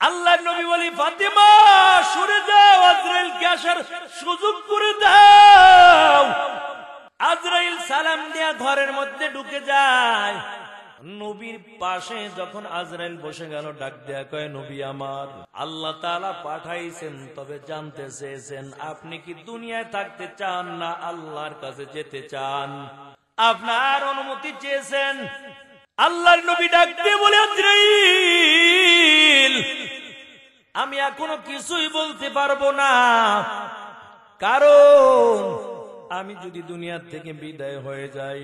আল্লাহর নবী বলি, ফাতিমা সরে যাও, আজরাইলকে আসার সুযোগ করে দাও। আজরাইল সালাম দিয়া ঘরের মধ্যে ঢুকে যায়। নবীর পাশে যখন আজরাইল বসে গেল, ডাক দেয়া কয়, নবী আমার, আল্লাহ তাআলা পাঠাইছেন, তবে জানতে চেয়েছেন আপনি কি দুনিয়ায় থাকতে চান না আল্লাহর কাছে যেতে চান? আপনার অনুমতি চেয়েছেন। আল্লাহর নবী ডাক দিয়ে বলে, আজরাইল, আমি এখনো কিছুই বলতে পারবো না, কারণ আমি যদি দুনিয়া থেকে বিদায় হয়ে যাই,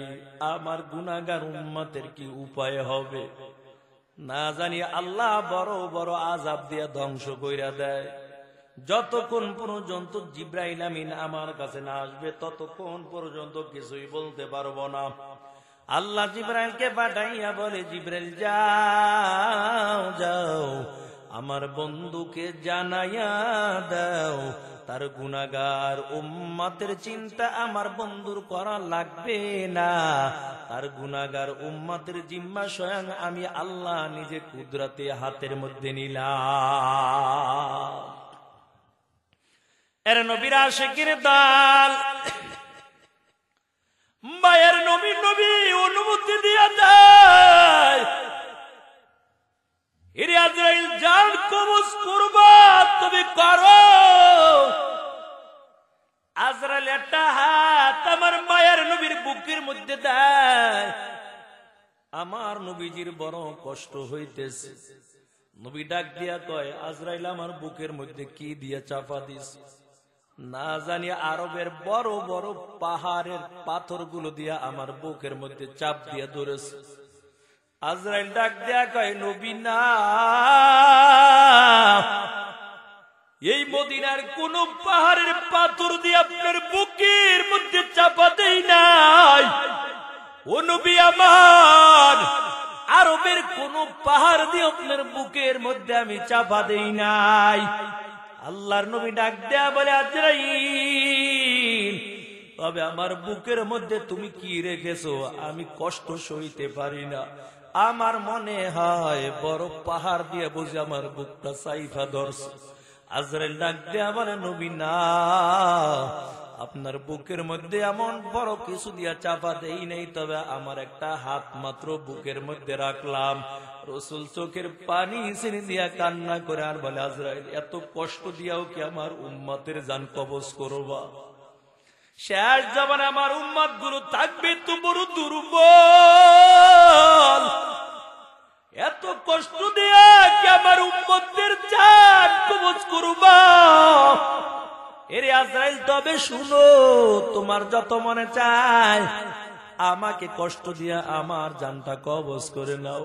আমার গুনাহগার উম্মতের কি উপায় হবে? না জানি আল্লাহ বড় বড় আযাব দিয়ে ধ্বংস কইরা দেয়। যতক্ষণ পর্যন্ত জিবরাইল আমিন আমার কাছে না আসবে, ততক্ষণ পর্যন্ত কিছুই বলতে পারবো না। আল্লাহ জিবরাইলকে পাঠাইয়া বলে, জিবরাইল যাও যাও, আমার বন্ধুকে জানাইয়া দাও, তার গুনাহগার উম্মতের চিন্তা আমার বন্ধুর করা লাগবে না, তার গুনাহগার উম্মতের জিম্মা স্বয়ং আমি আল্লাহ নিজে কুদরতে হাতের মধ্যে নিলাম। এর নবীর আশিকের দল, মায়ের নবী নবী অনুমতি দিয়া দেয়, এরে আজরাইল জান কবজ করবা তুমি করো। আজরাইল একটা হাত আমার মায়ের নবীর বুকের মধ্যে দেয়। আমার নবীজির বড় কষ্ট হইতেছে। নবী ডাক দিয়া কয়, আজরাইল আমার বুকের মধ্যে কি দিয়া চাপা দিস? না জানি আরবের বড় বড় পাহাড়ের পাথরগুলো দিয়া আমার বুকের মধ্যে চাপ দিয়া ধরেছে। আজরাইল ডাক দেয়া কয়, নবী না, এই মদিনার কোন পাহাড়ের পাথর দিয়ে আপনার বুকের মধ্যে চাপা দেই নাই। ও নবী আমার, আরবের কোন পাহাড় দিয়ে আপনার বুকের মধ্যে আমি চাপা দেই নাই। আল্লাহর নবী ডাক দেয়া বলে, আজরাইল, তবে আমার বুকের মধ্যে তুমি কি রেখেছো আমি কষ্ট সইতে পারি না। আমার মনে হয় বড় পাহাড় দিয়ে বুঝে আমার বুকটা সাইফা ধরছে। আজরাইল ডাক দেয়া বলে, নবী না, আপনার বুকের মধ্যে এমন বড় কিছু দিয়া চাপা দেই নেই, তবে আমার একটা হাত মাত্র বুকের মধ্যে রাখলাম। রাসূল চোখের পানি ছেড়ে দিয়া কান্না করে আর বলে, আজরাইল, এত কষ্ট দিয়াও কি আমার উম্মতের জান কবজ করবা? শেষ জামানে আমার উম্মত গুলো থাকবে তো বড় দুর্বল, এত কষ্ট দিয়া কি আমার উম্মতের জান কবজ করবা? এরে আজরাইল, তবে শুনো, তোমার যত মনে চায় আমাকে কষ্ট দিয়া আমার জানটা কবজ করে নাও,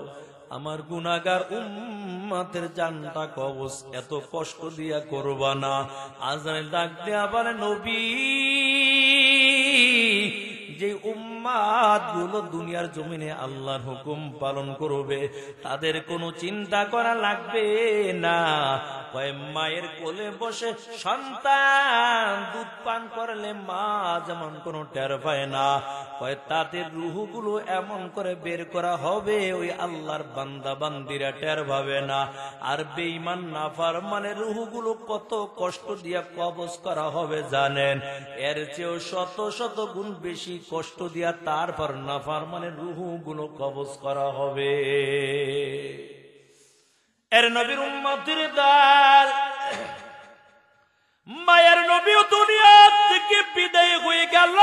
আমার গুনাহগার উম্মতের জানটা কবজ এত কষ্ট দিয়া করবা না। আজরাইল ডাক দেয়া বলে, নবী, যে উম্মাত গুলো দুনিয়ার জমিনে আল্লাহর হুকুম পালন করবে, তাদের কোনো চিন্তা করা লাগবে না। মায়ের কোলে বসে সন্তান দুধ পান করলে মা যেমন কোনো টের পায় না, তাদের রুহগুলো এমন করে বের করা হবে ওই আল্লাহর বান্দা বান্দিরা টের পাবে না। আর বেঈমান নাফরমানের রুহগুলো কত কষ্ট দিয়া কবজ করা হবে জানেন? এর চেয়েও শত শত গুণ বেশি কষ্ট দিয়া তারপর নাফরমানের রুহগুলো কবজ করা হবে। এর নবীর উম্মতের দল, মায়ের নবীও দুনিয়া থেকে বিদায় হয়ে গেল।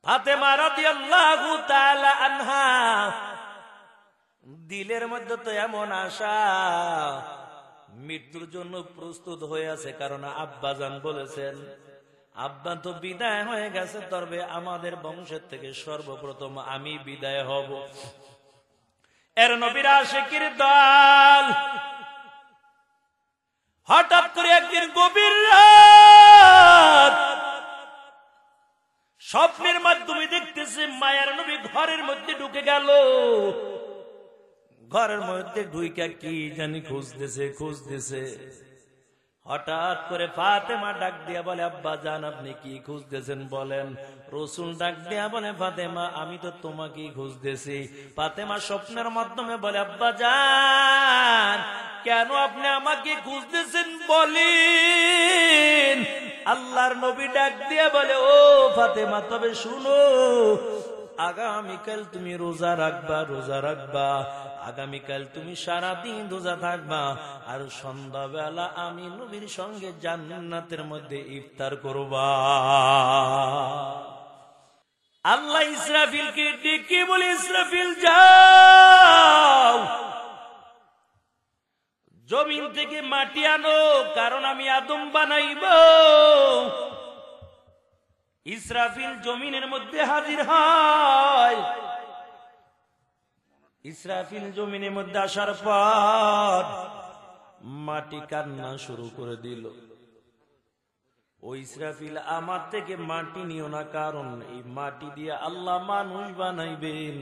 ফাতেমা রাদিয়াল্লাহু তাআলা আনহা দিলের মধ্যে তো এমন আশা, মৃত্যুর জন্য প্রস্তুত হয়ে আছে, কারণ আব্বাজান বলেছেন, আব্বা তো বিদায় হয়ে গেছে, তবে আমাদের বংশের থেকে সর্বপ্রথম আমি বিদায় হব। এর নবীর আশিকের দল, হঠাৎ করে একদিন গভীর রাত স্বপ্নের মাধ্যমে দেখতেছে মায়ের নবী ঘরের মধ্যে ঢুকে গেল। ঘরের মধ্যে ঢুইকা কি জানি খুঁজতেছে। হঠাৎ করে ফাতেমা ডাক দিয়া বলে, আব্বা জান আপনি কি খুঁজতেছেন বলেন। রসুল ডাক দিয়া বলে, ফাতেমা আমি তো তোমাকেই খুঁজতেছি। ফাতেমা স্বপ্নের মাধ্যমে বলে, আব্বা জান কেন আপনি আমাকে খুঁজতেছেন বলেন। আল্লাহর নবী ডাক দিয়া বলে, ও ফাতেমা তবে শুনো, আগামীকাল তুমি রোজা রাখবা, রোজা রাখবা। আগামীকাল তুমি সারাদিন রোজা থাকবা, আর সন্ধ্যাবেলা আমি নবীর সঙ্গে জান্নাতের মধ্যে ইফতার করবা। আল্লাহ ইসরাফিলকে ডেকে বলে, ইসরাফিল যাও জমিন থেকে মাটি আনো, কারণ আমি আদম বানাইব। ইসরাফিল জমিনের মধ্যে হাজির হয়। ইসরাফিল জমিনের মধ্যে আসার পর মাটি কান্না শুরু করে দিল। ও ইসরাফিল আমার থেকে মাটি নিও না, কারণ এই মাটি দিয়ে আল্লাহ মানুষ বানাইবেন,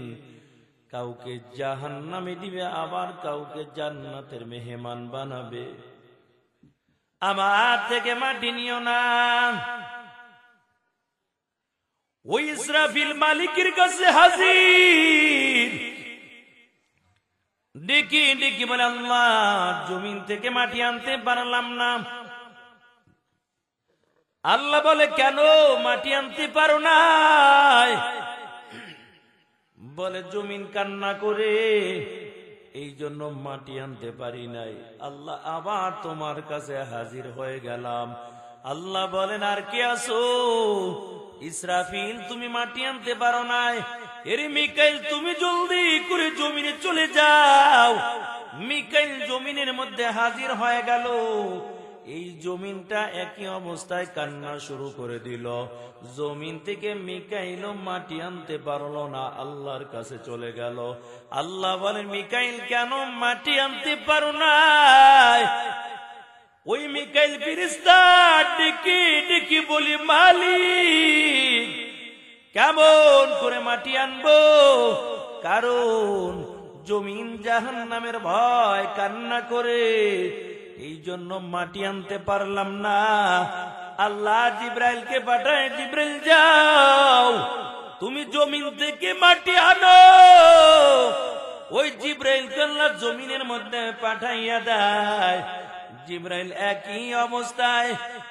কাউকে জাহান্নামে দিবে, আবার কাউকে জান্নাতের মেহমান বানাবে। আমার থেকে মাটি নিও না। ওই ইসরাফিল মালিকের কাছে হাজির, ডেকে ডেকে বলে, আল্লাহ জমিন থেকে মাটি আনতে পারলাম না। আল্লাহ বলে, কেন মাটি আনতে পারো না? বলে, জমিন কান্না করে, এই জন্য মাটি আনতে পারি নাই। আল্লাহ আবার তোমার কাছে হাজির হয়ে গেলাম। আল্লাহ বলেন, আর কে আছো? ইসরাফিল তুমি মাটি আনতে পারো নাই, এরে মিকাইল তুমি জলদি করে জমিনে চলে যাও। মিকাইল জমিনের মধ্যে হাজির হয়ে গেল। এই জমিনটা একই অবস্থায় কান্না শুরু করে দিল। জমিন থেকে মিকাইল মাটি আনতে পারলো না, আল্লাহর কাছে চলে গেল। আল্লাহ বলেন, মিকাইল কেন মাটি আনতে পারো না? ওই মিকাইল ফেরেশতা ডেকে ডেকে বলি, মালিক কেমন করে মাটি আনবো? কারণ জমিন জাহান্নামের ভয় কান্না করে, এই জন্য মাটি আনতে পারলাম না। আল্লাহ জিব্রাইলকে পাঠায়, জিব্রাইল যাও তুমি জমিন থেকে মাটি আনো। ওই জিব্রাইলকে আল্লাহ জমিনের মধ্যে পাঠাইয়া দেয়। জিব্রাইল একই অবস্থায়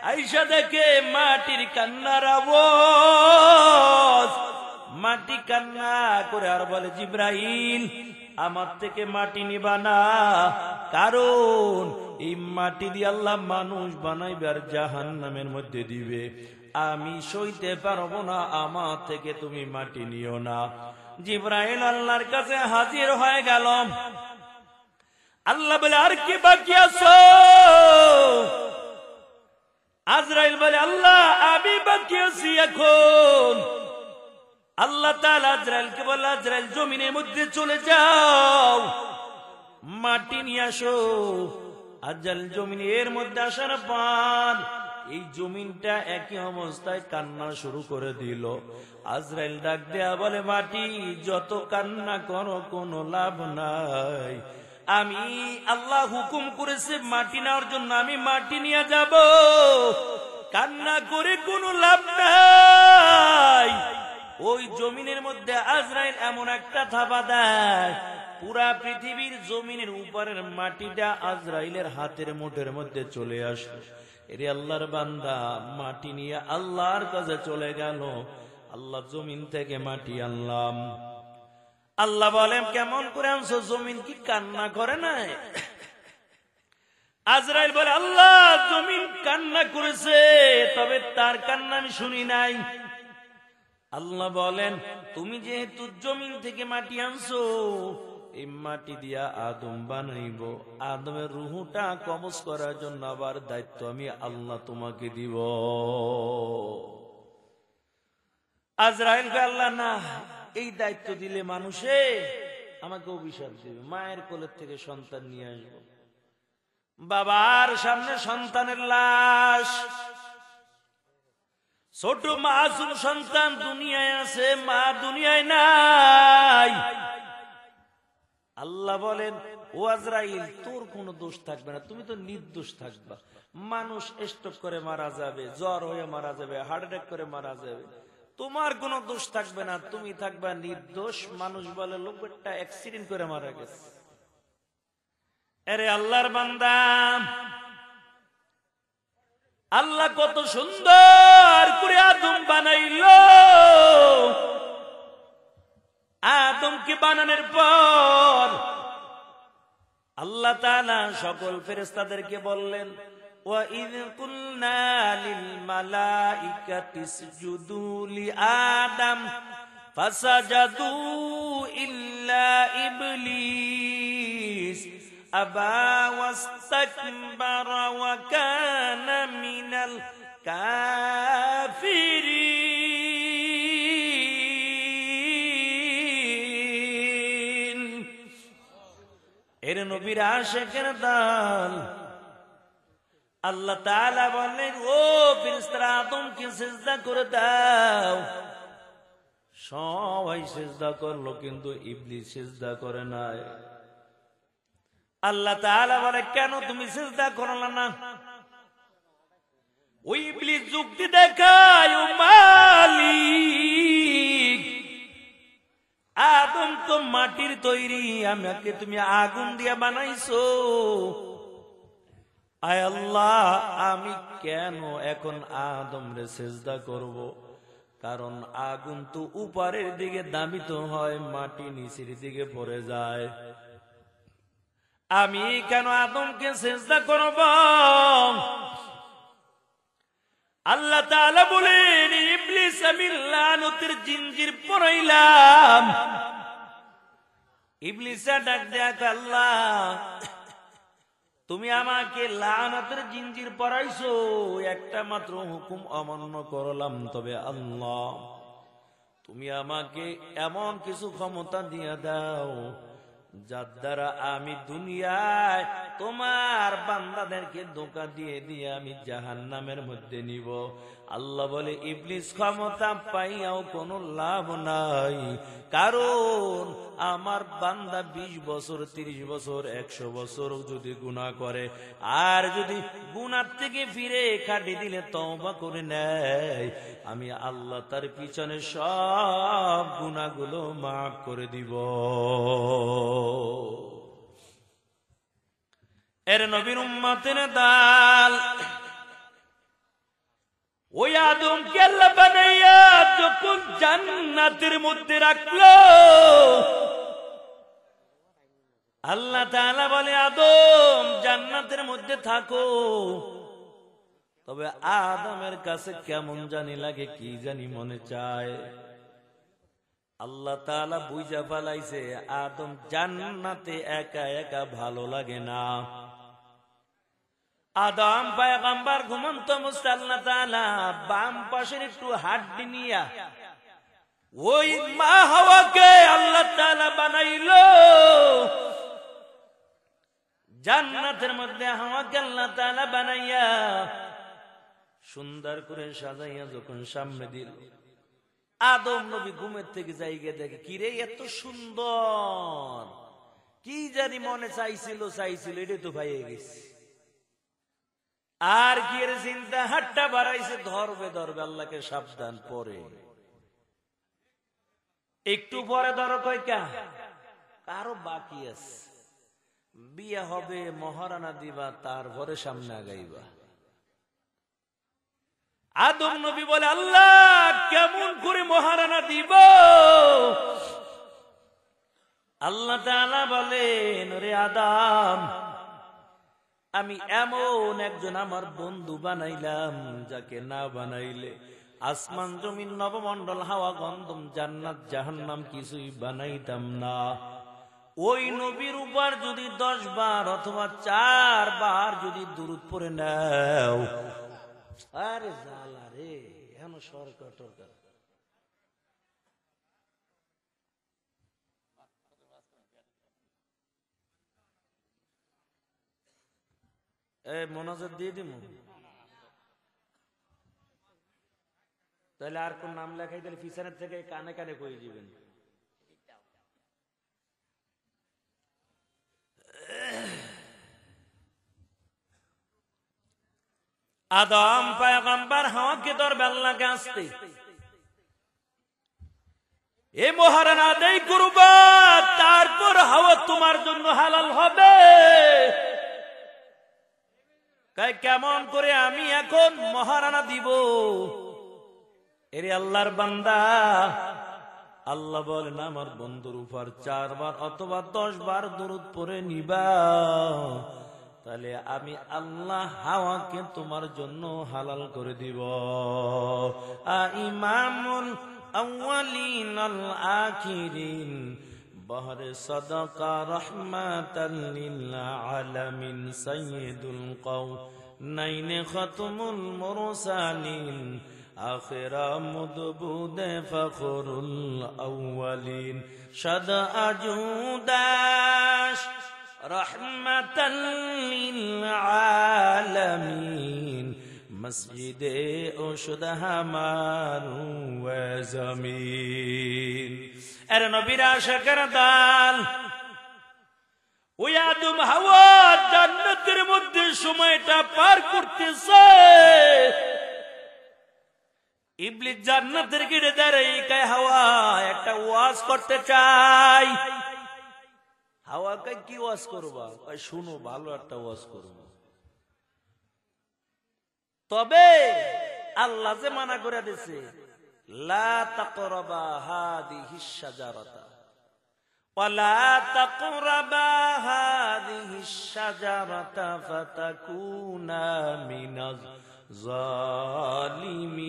আইসা দেখে মাটির কান্নার আওয়াজ। মাটি কান্না করে আর বলে, জিব্রাইল আমার থেকে মাটি নিবা না, কারণ এই মাটি দিয়ে আল্লাহ মানুষ বানাইবে আর জাহান্নামের মধ্যে দিবে, আমি সইতে পারবো না, আমার থেকে তুমি মাটি নিও না। জিব্রাইল আল্লাহর কাছে হাজির হয়ে গেল। আল্লাহ বলে, আর কি বাকি আছো? আজরাইল বলে, আল্লাহ আমি বাকি আছি এখন। আল্লাহ তাআলা আজরাইলকে বলে, আজরাইল জমিনের মধ্যে চলে যাও, মাটি নিয়ে আসো। আজরাইল জমিনের মধ্যে আসার পর এই জমিনটা একই অবস্থায় কান্না শুরু করে দিল। আজরাইল ডাক দেয়া বলে, মাটি যত কান্না করো কোনো লাভ নাই, আমি আল্লাহ হুকুম করেছে মাটি নেওয়ার জন্য, আমি মাটি নিয়ে যাব, কান্না করে কোনো লাভ নাই। ওই জমিনের মধ্যে আজরাইল এমন একটা থাবা দেয়, পুরা পৃথিবীর জমিনের উপরের মাটিটা আজরাইলের হাতের মুঠের মধ্যে চলে আসলো। এরে আল্লাহর বান্দা মাটি নিয়ে আল্লাহর কাছে চলে গেল। আল্লাহ জমিন থেকে মাটি আনলাম। আল্লাহ বলেন, কেমন করে আনছো? জমিন কি কান্না করে নাই? আজরাইল বলে, আল্লাহ জমিন কান্না করেছে, তবে তার কান্না আমি শুনি নাই। আল্লাহ বলেন, তুমি যেহেতু জমিন থেকে মাটি আনছো, এই মাটি দিয়া আদম বানাইব, আদমের রুহটা কবজ করার জন্য আবার দায়িত্ব আমি আল্লাহ তোমাকে দিব। আজরাইল কে আল্লাহ না, এই দায়িত্ব দিলে মানুষে আমাকে অভিশাপ দিবে, মায়ের কোলের থেকে সন্তান নিয়ে আসবো, বাবার সামনে সন্তানের লাশ, ছোট মাসুম সন্তান দুনিয়ায় আছে, মা দুনিয়ায় নাই। আল্লাহ বলেন, ও আজরাইল, তোর কোনো দোষ থাকবে না, তুমি তো নির্দোষ থাকবা। মানুষ স্ট্রোক করে মারা যাবে, জ্বর হয়ে মারা যাবে, হার্ট অ্যাটাক করে মারা যাবে, তোমার কোনো দোষ থাকবে না, তুমি থাকবা নির্দোষ। মানুষ বলে লোকটা অ্যাক্সিডেন্ট করে মারা গেছে। আরে আল্লাহর বান্দা, আল্লাহ কত সুন্দর করে আদম বানাইলো। আদমকে বানানোর পর আল্লাহ তাআলা সকল ফেরেশতাদেরকে বললেন, وَإِذْ قُلْنَا لِلْمَلَائِكَةِ اسْجُدُوا لِآدَمَ فَسَجَدُوا إِلَّا إِبْلِيسَ أَبَى وَاسْتَكْبَرَ وَكَانَ مِنَ الْكَافِرِينَ। এর নবীর আশিকের দল, আল্লাহ তাআলা বললেন, ও ফেরেশতারা আদমকে সিজদা করে দাও। সবাই সিজদা করলো, কিন্তু ইবলিস সিজদা করে নাই। আল্লাহ তাআলা বলে, কেন তুমি সিজদা করলে না? ওই ইবলিস যুক্তি দেখায়, ও মালিক, আদম তো মাটির তৈরি, আমাকে তুমি আগুন দিয়ে বানাইছো। আয় আল্লাহ, আমি কেন এখন আদম রে সিজদা করব? কারণ আগুন তো উপরের দিকে দামিত হয়, মাটি নিচের দিকে পড়ে যায়। আমি কেন আদমকে সিজদা করব? আল্লাহ তাআলা বলেন, ইবলিস আমি লানতের জিঞ্জির পরাইলাম। ইবলিস ডাক দেয়া, আল্লাহ তুমি আমাকে লানতের জিঞ্জির পরাইছো, একটা মাত্র হুকুম অমান্য করলাম, তবে আল্লাহ তুমি আমাকে এমন কিছু ক্ষমতা দিয়ে দাও যার দ্বারা আমি দুনিয়ায় তোমার বান্দাদেরকে ধোঁকা দিয়ে দিয়ে আমি জাহান্নামের মধ্যে নিব। আল্লাহ বলে, ইবলিস ক্ষমতা পাইয়াও কোনো লাভ নাই, কারণ আমার বান্দা 20 বছর 30 বছর 100 বছর যদি গুনাহ করে, আর যদি গুনাহ থেকে ফিরে খাটি দিলে তওবা করে নেয়, আমি আল্লাহ তার পিছনে সব গুনাহগুলো মাফ করে দিব। এর নবীর উম্মতের দল, ওই আদমকে আল্লাহ বানাইয়া যখন জান্নাতের মধ্যে রাখলো, আল্লাহ তাআলা বলে, আদম জান্নাতের মধ্যে থাকো। তবে আদমের কাছে কেমন জানি লাগে, কি জানি মনে চায়। আল্লাহ তাআলা বুঝা ফেলাইছে, আদম জান্নাতে একা একা ভালো লাগে না। আদম পয়গম্বর ঘুমন্ত মুস্তা, আল্লাহ তাআলা বাম পাশের একটু হাড্ডি নিয়া ওই মা হাওয়াকে আল্লাহ তাআলা বানাইলো। জান্নাতের মধ্যে হাওয়াকে আল্লাহ তাআলা বানাইয়া সুন্দর করে সাজাইয়া যখন সামনে দিল, আদম নবী ঘুমের থেকে যাইগে দেখে, কিরে এত সুন্দর, কি জানি মনে চাইছিল এটা তো পাইয়ে গেছে। আর কি এর চিন্তা, হাতটা বাড়াইছে, ধরবে আল্লাহকে সাবধান। পরে একটু পরে ধরো, কয়টা কারো বাকি আছে, বিয়ে হবে, মহারানা দিবা, তারপরে সামনে আগাইবা। আদম নবী বলে, আল্লাহ কেমন করে মহারানা দিব? আল্লাহ তাআলা বলেন, রে আদম, আমি এমন একজন আমার বন্ধু বানাইলাম, যাকে না বানাইলে আসমান জমিন নবমণ্ডল হাওয়া গন্ধম জান্নাত জাহান্নাম কিছুই বানাইতাম না। ওই নবীর উপর যদি 10 বার অথবা 4 বার যদি দুরূদ পড়ে নাও, আরে জালা রে, এখন সরকার টরকার মোনাজাত দিয়ে দিব, তাহলে আর কোন নাম লেখাই দিলে পিছনের থেকে কানে কানে কয়ে দিবেন। আদম পয়গম্বর হাওয়াকে ধরবে আল্লাহকে আসতে, এ মহারানা দেই করবা, তারপর হাওয়া তোমার জন্য হালাল হবে। কেমন করে আমি এখন মহারানা দিব? এরে আল্লাহর বান্দা, আল্লাহ বলেন আমার বন্ধুর উপর 4 বার অথবা 10 বার দরুদ পড়ে নিবা, তাহলে আমি আল্লাহ হাওয়াকে তোমার জন্য হালাল করে দিব। ইমামুল আউয়ালিন আল আখিরিন বহরে সাদাকা রহমাতাল লিল আলামিন সাইয়্যিদুল কাওনাইন খাতমুল মুরসালিন আখিরা মুদবুদে ফখরুল আউয়ালিন শাদ আজুদাশ রহমাতাল লিল আলামিন মসজিদে ওশুদ হামার ওয়া জমিন। এর নবীর আশিকের দল, ওই আদম হাওয়া জান্নাতের মধ্যে সময়টা পার করতেছে। ইবলিস জান্নাতের গেটে দাঁড়িয়ে কয় হাওয়া একটা ওয়াজ করতে চাই। হাওয়া কয় কি ওয়াজ করবা? কয় শুনো, ভালো একটা ওয়াজ করবো। তবে আল্লাহ যে মানা করে দিয়েছে, লা তাকরাবা হাদিহিশ শাজারাতা ওয়ালা তাকরাবা হাদিহিশ শাজারাতা ফাতাকুনা মিনাজ জালিমিন।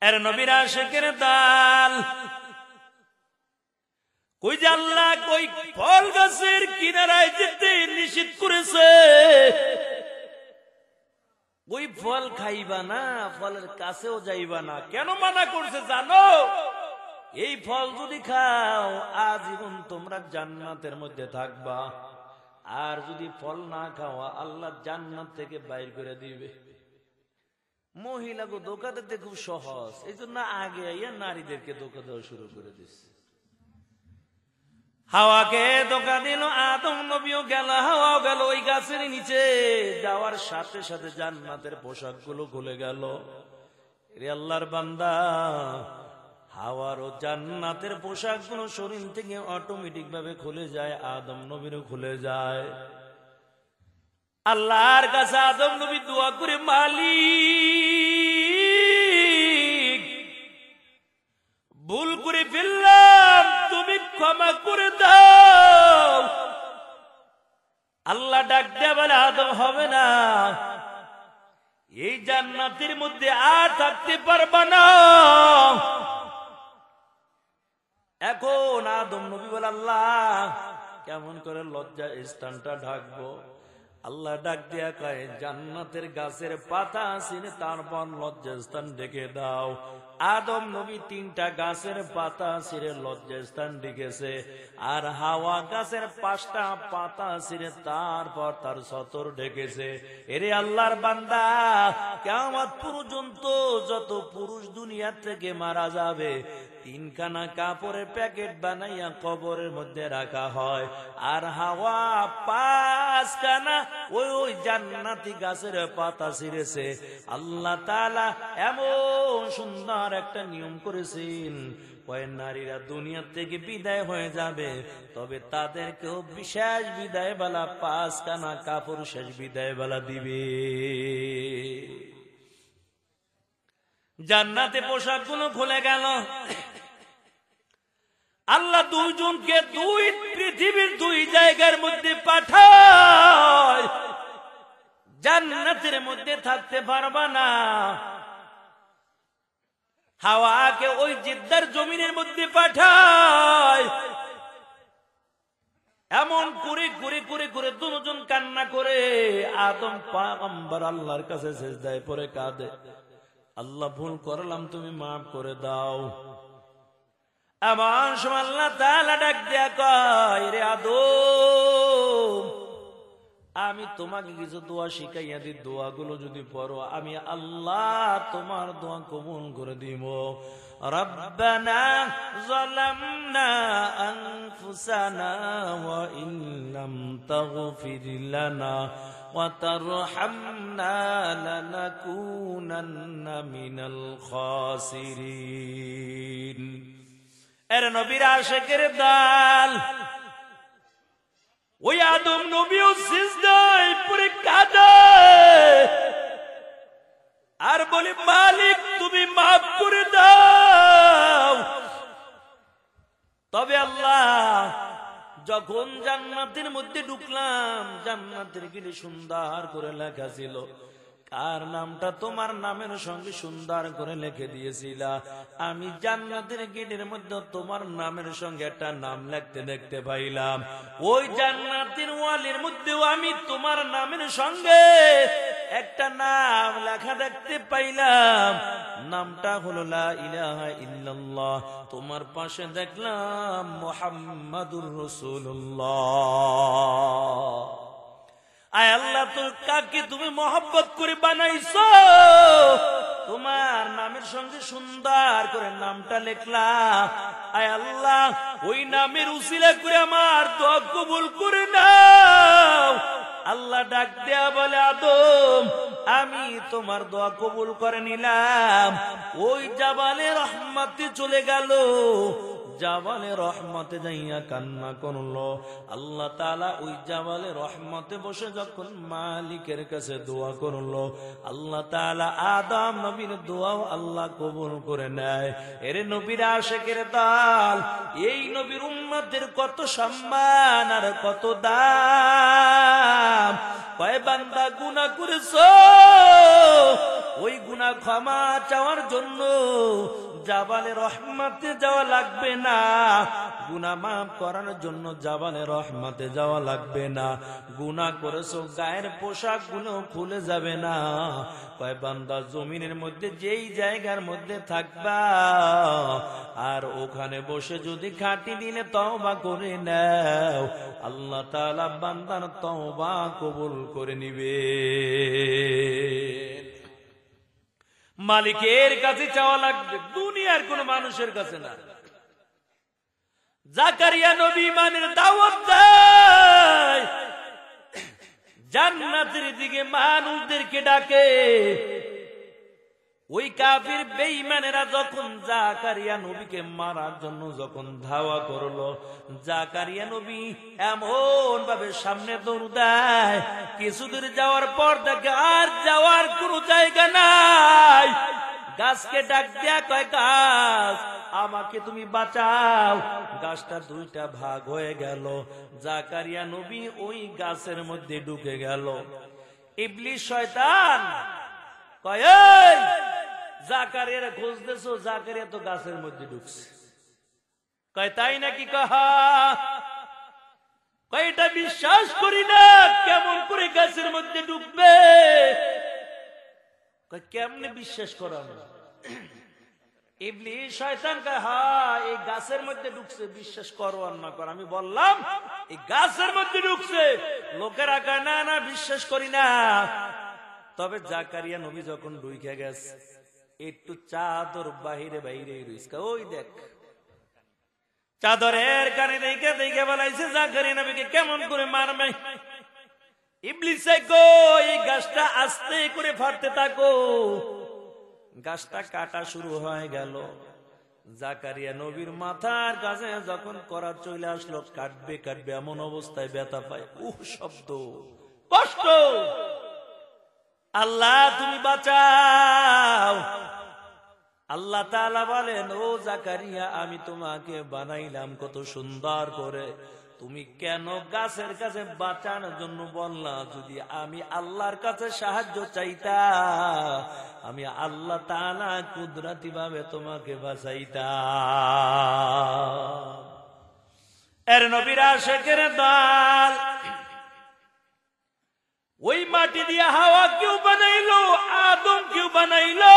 এর নবীর আশিকের দল, কই যে আল্লাহ কই ফল গাছের কিনারায় যেতে নিষেধ করেছে, ওই ফল খাইবা না, ফলের কাছেও যাইবা না। কেন মানা করছে জানো? এই ফল যদি খাও আজীবন তোমরা জান্নাতের মধ্যে থাকবা, আর যদি ফল না খাওয়া আল্লাহ জান্নাত থেকে বাইর করে দিবে। মহিলাকে ধোকা দিতে খুব সহজ, এই জন্য আগে নারীদেরকে ধোকা দেওয়া শুরু করে দিচ্ছে। হাওয়াকে ধোকা দিল, আদম নবীও গেল, হাওয়াও গেল ওই গাছের নিচে। যাওয়ার সাথে সাথে জান্নাতের পোশাক গুলো খুলে গেল। রে আল্লাহর বান্দা, হাওয়ার ও জান্নাতের পোশাক গুলো শরীর থেকে অটোমেটিক ভাবে খুলে যায়, আদম নবীরও খুলে যায়। আল্লাহর কাছে আদম নবী দোয়া করে, মালিক ভুল করে ফেললাম, তুমি ক্ষমা করে দাও। আল্লাহ ডাক দেয়া বলে, আদম হবে না, এই জান্নাতের মধ্যে আর থাকতে পারবা না। এখন আদম নবী বলে, আল্লাহ কেমন করে লজ্জা স্থানটা ঢাকবো? আল্লাহ ডাক দিয়া কয়, জান্নাতের গাছের পাতা ছিঁড়ে তারপর লজ্জা স্থান ঢেকে দাও। আদম নবী 3টা গাছের পাতা ছিঁড়ে লজ্জা স্থান ঢেকেছে, আর হাওয়া গাছের 5টা পাতা ছিঁড়ে তারপর তার সতর ঢেকেছে। এরে আল্লাহর বান্দা, কিয়ামত পর্যন্ত যত পুরুষ দুনিয়া থেকে মারা যাবে 3খানা কাপড়ের প্যাকেট বানাইয়া কবরের মধ্যে রাখা হয়, আর হাওয়া 5খানা ওই জান্নাতি গাছের পাতা ছিঁড়েছে। আল্লাহ তাআলা এমন সুন্দর একটা নিয়ম করেছেন, কয় নারীরা দুনিয়া থেকে বিদায় হয়ে যাবে, তবে তাদেরকেও বিশেষ বিদায় বেলা 5খানা কাপড় শেষ বিদায় বেলা দিবে। জান্নাতে পোশাক গুলো খুলে গেল। আল্লাহ 2 জনকে 2 পৃথিবীর 2 জায়গার মধ্যে পাঠায়। জান্নাতের মধ্যে থাকতে পারবা না, হাওয়াকে ওই জিদ্দার জমিনের মধ্যে পাঠায়। এমন করে করে করে করে 2 জন কান্না করে আদম পয়গম্বর আল্লাহর কাছে সিজদায় পড়ে কাঁদে, আল্লাহ ভুল করলাম, তুমি মাফ করে দাও। এমন সময় আল্লাহ তাআলা ডাক দিয়া কয়, রে আদম, আমি তোমাকে কিছু দোয়া শিখাইয়া দিই, দোয়াগুলো যদি পড়ো আমি আল্লাহ তোমার দোয়া কবুল করে দিব। ربنا ظلمنا أنفسنا وإن لم تغفر لنا وترحمنا لنكونن من الخاسرين এর নবীর আশিকের দল ওই আদম নবীও সিজদায় পড়ে কাঁদে আর বলে মালিক তুমি মাফ করে দাও। তবে আল্লাহ যখন জান্নাতের মধ্যে ঢুকলাম জান্নাতের গেটে সুন্দর করে লেখা ছিল কার নামটা তোমার নামের সঙ্গে সুন্দর করে লিখে দিয়েছিলা। আমি জান্নাতের গেটের মধ্যে তোমার নামের সঙ্গে একটা নাম লিখতে দেখতে পাইলাম। ওই জান্নাতের ওয়ালের মধ্যেও আমি তোমার নামের সঙ্গে একটা নাম লেখা দেখতে পাইলাম। নামটা হলো লা ইলাহা ইল্লাল্লাহ। তোমার পাশে দেখলাম মুহাম্মাদুর রাসূলুল্লাহ। আয় আল্লাহ তো কাকে তুমি মহব্বত করে বানাইছো, তোমার নামের সঙ্গে সুন্দর করে নামটা লিখলা। আয় আল্লাহ ওই নামের উসিলা করে আমার দোয়া কবুল করে নাও। আল্লাহ ডাক দেয়া বলে আদম আমি তোমার দোয়া কবুল করে নিলাম। ওই জাবালে রহমতে চলে গেল। জাবালে রহমতে যাইয়া কান্না করলো। আল্লাহ তাআলা ওই জাবালে রহমতে বসে যখন মালিকের কাছে দোয়া করলো আল্লাহ তাআলা আদম নবীর দোয়াও আল্লাহ কবুল করে নেয়। এর নবীর আশিকের দল এই নবীর উম্মতের কত সম্মান আর কত দাম। কয় বান্দা গুনাহ করেছো, ওই গুনাহ ক্ষমা চাওয়ার জন্য জাবালে রহমতে যাওয়া লাগবে না, গুনাহ মাফ করার জন্য জাবালে রহমতে যাওয়া লাগবে না। গুনাহ করেছো গায়ের পোশাক গুলো খুলে যাবে না। কয় বান্দা জমিনের মধ্যে যেই জায়গার মধ্যে থাকবা আর ওখানে বসে যদি খাঁটি দিলে তওবা করে নাও আল্লাহ তাআলা বান্দার তওবা কবুল করে নিবে। মালিকের কাছে চাওয়া লাগবে, দুনিয়ার কোন মানুষের কাছে না। জাকারিয়া নবী ইমানের দাওয়াত দেয়, জান্নাতের দিকে মানুষদেরকে ডাকে। ওই কাফির বেঈমানেরা যখন জাকারিয়া নবীকে মারার জন্য যখন ধাওয়া করলো জাকারিয়া নবী এমন ভাবে সামনে দৌড় দেয়, কিছুদূর যাওয়ার পর দেখে আর যাওয়ার কোনো জায়গা নাই। গাছকে ডাক দেয়া কয় গাছ আমাকে তুমি বাঁচাও। গাছটা দুইটা ভাগ হয়ে গেল। জাকারিয়া নবী ওই গাছের মধ্যে ঢুকে গেল। ইবলিস শয়তান কয় এই জাকারিয়ার খুঁজতেছো, জাকারিয়া তো গাছের মধ্যে ঢুকছে। কয় তাই নাকি? কয় এটা বিশ্বাস করি না, কেমন করে গাছের মধ্যে ঢুকবে? কয় কেমনে বিশ্বাস করা? ইবলিস শয়তান কয় হ্যাঁ এই গাছের মধ্যে ঢুকছে, বিশ্বাস করো আর না করো। আমি বললাম এই গাছের মধ্যে ঢুকছে, লোকেরা কয় না না বিশ্বাস করি না। তবে জাকারিয়া নবী যখন ঢুকে গেছে একটু চাদর বাহিরে বাহিরে রইছে। ওই দেখ চাদরের কানে দেখে দেখে বলাইছে জাকারিয়া নবীকে কেমন করে মারবে। ইবলিস গো এই গাছটা আস্তে করে ফাটতে থাকো। গাছটা কাটা শুরু হয়ে গেল। জাকারিয়া নবীর মাথার কাছে যখন করা চলে আসলো কাটবে কাটবে এমন অবস্থায় ব্যথা পায়। শব্দ কষ্ট। আল্লাহ তুমি বাঁচাও। আল্লাহ তাআলা বলেন ও জাকারিয়া আমি তোমাকে বানাইলাম কত সুন্দর করে, তুমি কেন গাছের কাছে বাঁচানোর জন্য বললা? যদি আমি আল্লাহর কাছে সাহায্য চাইতাম আমি আল্লাহ তাআলা কুদরতি ভাবে তোমাকে বাঁচাইতাম। এর নবীর আশিকের দল ওই মাটি দিয়ে হাওয়া কেউ বানাইলো, আদম কেউ বানাইলো।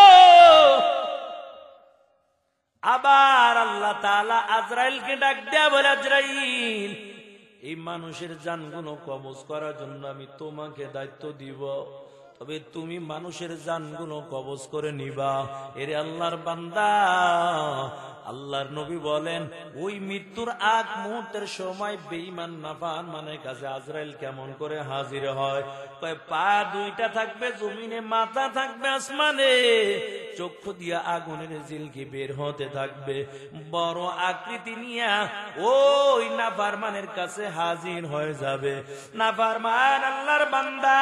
আবার আল্লাহ তাআলা আজরাইলকে ডাক দেয়া বলে আজরাইল এই মানুষের জানগুলো কবজ করার জন্য আমি তোমাকে দায়িত্ব দিব। তবে তুমি মানুষের জানগুলো কবজ করে নিবা। এরে আল্লাহর বান্দা, আল্লাহর নবী বলেন ওই মৃত্যুর আগ মুহূর্তের সময় বেঈমান নাফরমানের কাছে আজরাইল কেমন করে হাজির হয়? কয় পা দুইটা থাকবে জমিনে, মাথা থাকবে আসমানে, চক্ষু দিয়া আগুনের ঝিলকি বের হতে থাকবে, বড় আকৃতি নিয়া ওই নাফরমানের কাছে হাজির হয়ে যাবে। নাফরমান আল্লাহর বান্দা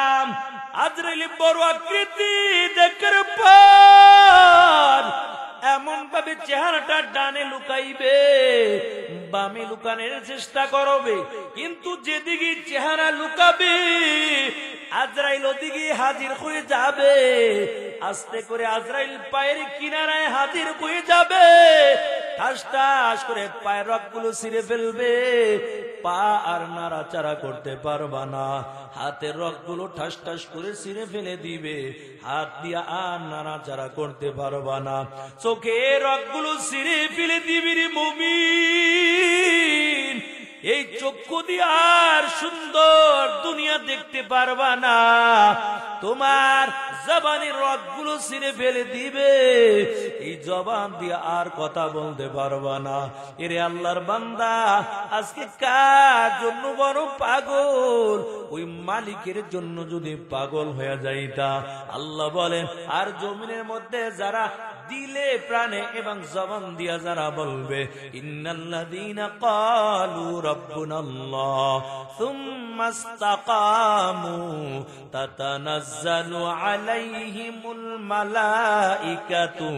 আজরাইল বড় আকৃতি দেখার পর এমন ভাবে চেহারাটা ডানে লুকাইবে, বামে লুকানোর চেষ্টা করবে, কিন্তু যেদিকে চেহারা লুকাবে আজরাইল ওদিকে হাজির হয়ে যাবে। আস্তে করে আজরাইল পায়ের কিনারায় হাজির হয়ে যাবে, ঠাস ঠাস করে পায়ের রগগুলো ছিঁড়ে ফেলবে, পা আর নাড়াচাড়া করতে পারবা না, হাতের রগগুলো ঠাস ঠাস করে ছিঁড়ে ফেলে দিবে, হাত দিয়া আর নাড়াচাড়া করতে পারবা না, চোখের রগগুলো ছিঁড়ে ফেলে দিবি রে মুমিন। এই চক্ষু দিয়ে আর সুন্দর দুনিয়া দেখতে পারবা না, তোমার জবানের রগগুলো ছিঁড়ে ফেলে দিবে, এই জবান দিয়ে আর কথা বলতে পারবা না। এরে আল্লাহর বান্দা, আজকে কার জন্য বড় পাগল? ওই মালিকের জন্য যদি পাগল হয়ে যাইতা, আল্লাহ বলেন আর জমিনের মধ্যে যারা দিলে প্রাণে এবং জবান দিয়া যারা বলবে ইন্নাল্লাযীনা ক্বালু রাব্বুনাল্লাহ সুম্মা ইসতাকামু তাতানাজ্জালু আলাইহিমুল মালাইকাতু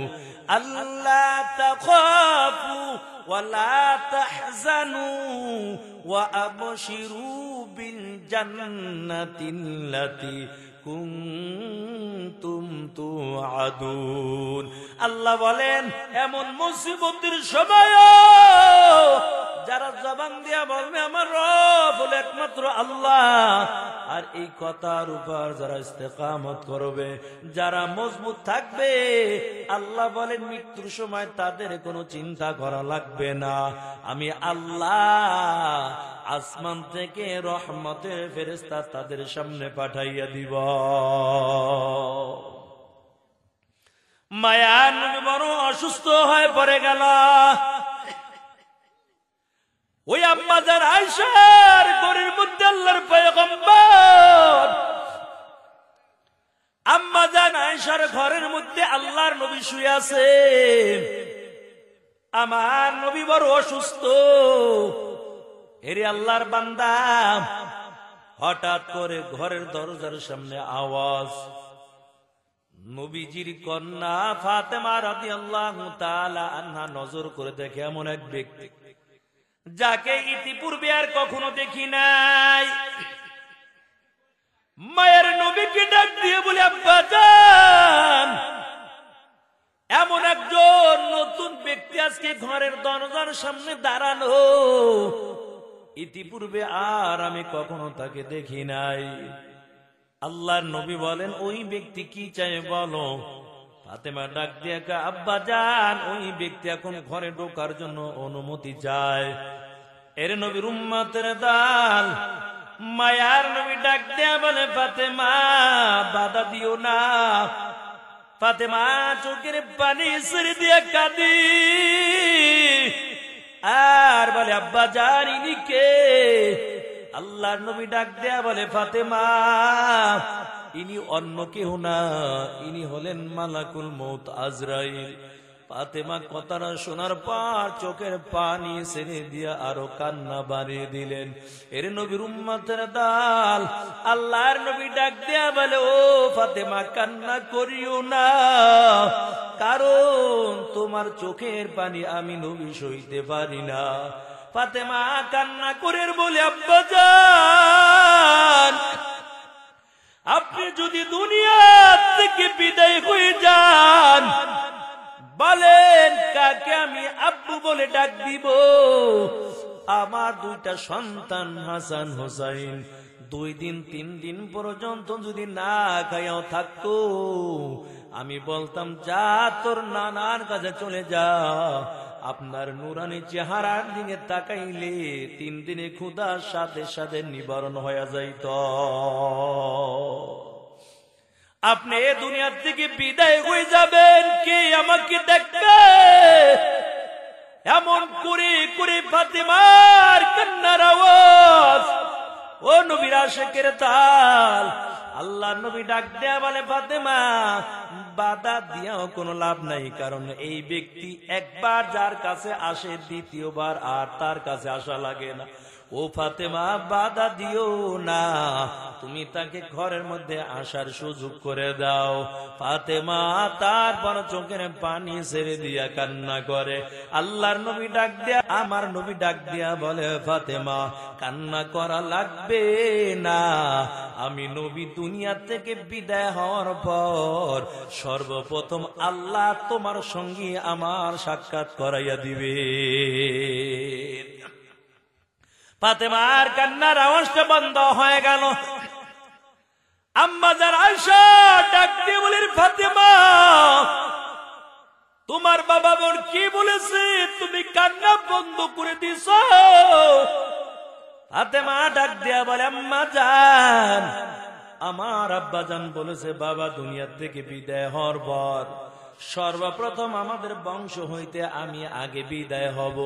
আল্লা তাখাফু ওয়া লা তাহজানু ওয়া আবশিরু বিল জান্নাতিল্লাতী কুনতুম তুআদুন। আল্লাহ বলেন এমন মুসিবতের সময় যারা জবান দিয়া বলবে আমার রব হলো একমাত্র আল্লাহ, আর এই কথার উপর যারা ইস্তেকামত করবে, যারা মজবুত থাকবে, আল্লাহ বলেন মৃত্যুর সময় তাদের কোনো চিন্তা করা লাগবে না, আমি আল্লাহ আসমান থেকে রহমতের ফেরেশতা তাদের সামনে পাঠাইয়া দিব। মায়ার নবী বড় অসুস্থ হয়ে পড়ে গেল। ওই আম্মাজান আয়েশার ঘরের মধ্যে আল্লাহর পয়গম্বর, আম্মাজান আয়েশার ঘরের মধ্যে আল্লাহর নবী শুয়ে আছেন। আমার নবী বড় অসুস্থ। এরে আল্লাহর বান্দা, হঠাৎ করে ঘরের দরজার সামনে আওয়াজ। নবীজির কন্যা ফাতেমা রাদিয়াল্লাহু তাআলা আনহা নজর করে দেখে এমন এক ব্যক্তি যাকে ইতিপূর্বে আর কখনো দেখি নাই। মায়ের নবীকে ডাক দিয়ে বলে আব্বাজান, এমন একজন নতুন ব্যক্তি আজকে ঘরের দরজার সামনে দাঁড়ানো, ইতিপূর্বে আর আমি কখনো তাকে দেখি নাই। আল্লাহর নবী বলেন ওই ব্যক্তি কি চাই বলো। ফাতেমা ডাক দিয়ে আব্বাজান, ওই ব্যক্তি এখন ঘরে ঢোকার জন্য অনুমতি চায়। এর নবীর উম্মতের দল। মায়ার নবী ডাক দিয়ে বলে ফাতেমা বাধা দিও না। ফাতেমা চোখের পানি ছেড়ে দিয়ে কাঁদি আর বলে আব্বাজান ইনি কে? আল্লাহর নবী ডাক দেয়া বলে ফাতেমা ইনি অন্য কেউ না, ইনি হলেন মালাকুল মউত আজরাইল। ফাতেমা কথাটা শোনার পর চোখের পানি ছেড়ে দিয়া আরো কান্না বাড়িয়ে দিলেন। এর নবীর উম্মতের দল। আল্লাহর নবী ডাক দেয়া বলে ও ফাতেমা কান্না করিও না, কারণ তোমার চোখের পানি আমি নবী সইতে পারি না। ফাতেমা কান্না করে বলে আব্বাজান আপনি যদি দুনিয়া থেকে বিদায় হয়ে যান, বলেন কাকে আমি আব্বু বলে ডাক দিব? আমার দুইটা সন্তান হাসান হোসাইন 2 দিন 3 দিন পর্যন্ত যদি না খাইয়াও থাকতো, আমি বলতাম যা তোর নানার কাছে চলে যা। আপনার নুরানি চেহারার দিকে তাকাইলে 3 দিনে ক্ষুধার সাথে সাথে নিবারণ হয়ে যাইত। আপনি এ দুনিয়ার থেকে বিদায় হয়ে যাবেন, কে আমাকে দেখবে? এমন করে করে ফাতেমার কান্নার আওয়াজ, ও নবীর আশিকের তাল। আল্লাহ নবী ডাক দেয়া বলে, ফাতেমা, বাধা দিয়াও কোনো লাভ নাই, কারণ এই ব্যক্তি একবার যার কাছে আসে দ্বিতীয়বার আর তার কাছে আসা লাগে না। ও ফাতেমা, বাধা দিও না, তুমি তাকে ঘরের মধ্যে আসার সুযোগ করে দাও। ফাতেমা তারপর চোখের পানি ছেড়ে দিয়া কান্না করে। আল্লাহর নবী ডাক দেয়া, আমার নবী ডাক দিয়া বলে, ফাতেমা কান্না করা লাগবে না, আমি নবী দুনিয়া থেকে বিদায় হওয়ার পর সর্বপ্রথম আল্লাহ তোমার সঙ্গে আমার সাক্ষাৎ করাইয়া দিবে। ফাতেমার কান্নার আওয়াজটা বন্ধ হয়ে গেল। আম্মা জান আয়েশা ডাক দিয়ে বলেন, ফাতেমা, তোমার বাবা বোন কি বলেছে, তুমি কান্না বন্ধ করে দিছ? ফাতেমা ডাক দিয়া বলে, আম্মা জান, আমার আব্বা জান বলেছে বাবা দুনিয়া থেকে বিদায় হওয়ার পর সর্বপ্রথম আমাদের বংশ হইতে আমি আগে বিদায় হব,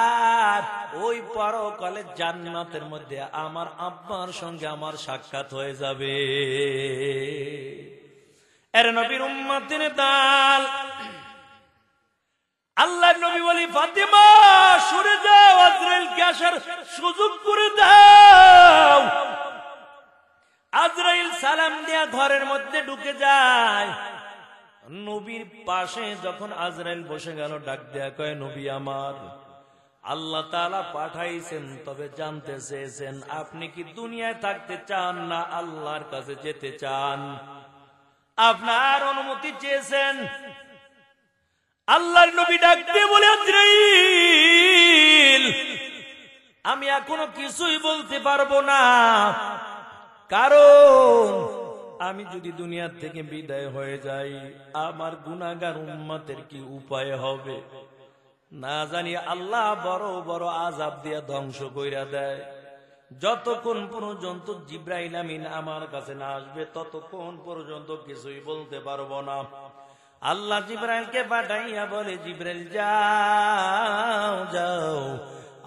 আর ওই পরকালে জান্নাতের মধ্যে আমার আব্বার সঙ্গে আমার সাক্ষাৎ হয়ে যাবে। এর নবীর উম্মতের দাল। আল্লাহর নবী বলি, ফাতেমা সরে যাও, আজরাইলকে আসার সুযোগ করে দাও। আজরাইল সালাম দিয়া ঘরের মধ্যে ঢুকে যায়। নবীর পাশে যখন আজরাইল বসে গেল, ডাক দেয়া কয়, নবী আমার, আল্লাহ তাআলা পাঠাইছেন, তবে জানতে চেয়েছেন আপনি কি দুনিয়ায় থাকতে চান না আল্লাহর কাছে যেতে চান? আপনার অনুমতি চেয়েছেন। আল্লাহর নবী ডাক দিয়ে বলে, আজরাইল, আমি এখনো কিছুই বলতে পারবো না, কারণ আমি যদি দুনিয়ার থেকে বিদায় হয়ে যাই আমার গুনাহগার উম্মতের কি উপায় হবে? না জানি আল্লাহ বড় বড় আযাব দিয়া ধ্বংস কইরা দেয়। যতক্ষণ পর্যন্ত জিবরাইল আমিন আমার কাছে না আসবে ততক্ষণ পর্যন্ত কিছুই বলতে পারবো না। আল্লাহ জিবরাইলকে পাঠাইয়া বলে, জিবরাইল যাও যাও,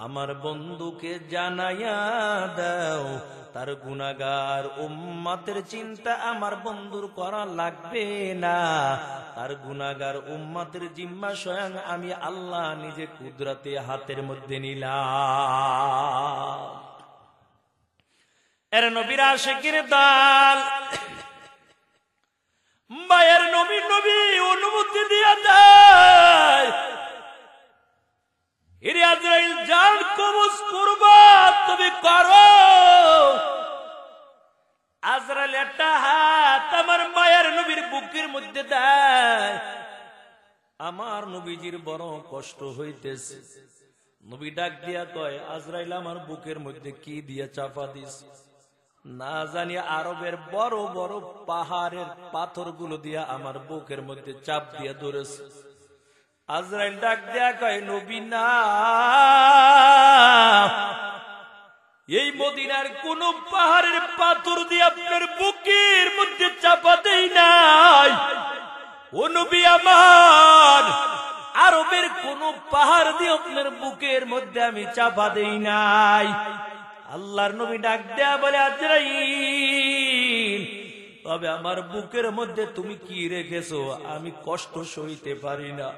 আমার বন্ধুকে জানাইয়া দাও তার গুনাহগার উম্মতের চিন্তা আমার বন্ধুর করা লাগবে না, তার গুনাহগার উম্মতের জিম্মা স্বয়ং আমি আল্লাহ নিজে কুদরতে হাতের মধ্যে নিলাম। এর নবীর আশিকের দল, মায়ের নবী নবী অনুমতি দিয়া দেয়, এর আজরাইল জান কবজ করবা তুমি করো। আজরাইল একটা হাত আমার মায়ের নবীর বুকের মধ্যে দেয়। আমার নবীজির বড় কষ্ট হইতেছে। নবী ডাক দিয়া কয়, আজরাইল আমার বুকের মধ্যে কি দিয়া চাপা দিস? না জানি আরবের বড় বড় পাহাড়ের পাথরগুলো দিয়া আমার বুকের মধ্যে চাপ দিয়া ধরেছে। আজরাইল ডাক দেয়া কয়, নবী না, এই মদিনার কোন পাহাড়ের পাথর দিয়ে আপনার বুকের মধ্যে চাপা দেই নাই। ও নবী আমার, আরবের কোন পাহাড় দিয়ে আপনার বুকের মধ্যে আমি চাপা দেই নাই। আল্লাহর নবী ডাক দেয়া বলে, আজরাইল, তবে আমার বুকের মধ্যে তুমি কি রেখেছো আমি কষ্ট সইতে পারি না।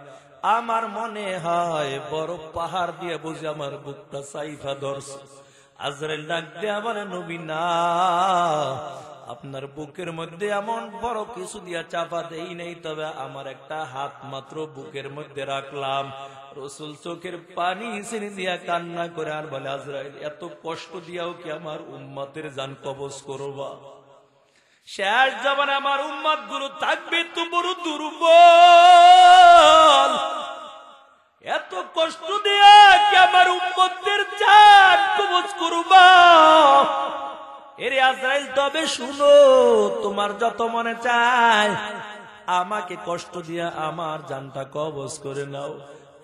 আমার মনে হয় বড় পাহাড় দিয়ে বুঝে আমার বুকটা সাইফা ধরছে। আজরাইল ডাক দেয়া বলে, নবী না, আপনার বুকের মধ্যে এমন বড় কিছু দিয়া চাপা দেই নাই, তবে আমার একটা হাত মাত্র বুকের মধ্যে রাখলাম। রাসূল চোখের পানি ছেড়ে দিয়া কান্না করে আর বলে, আজরাইল, এত কষ্ট দিয়াও কি আমার উম্মতের জান কবজ করবা? শেষ জামানে আমার উম্মত গুলো থাকবে তো বড় দুর্বল, এত কষ্ট দিয়া কি আমার উম্মতের জান কবজ করবা? এরে আজরাইল, তবে শুনো, তোমার যত মনে চায় আমাকে কষ্ট দিয়া আমার জানটা কবজ করে নাও,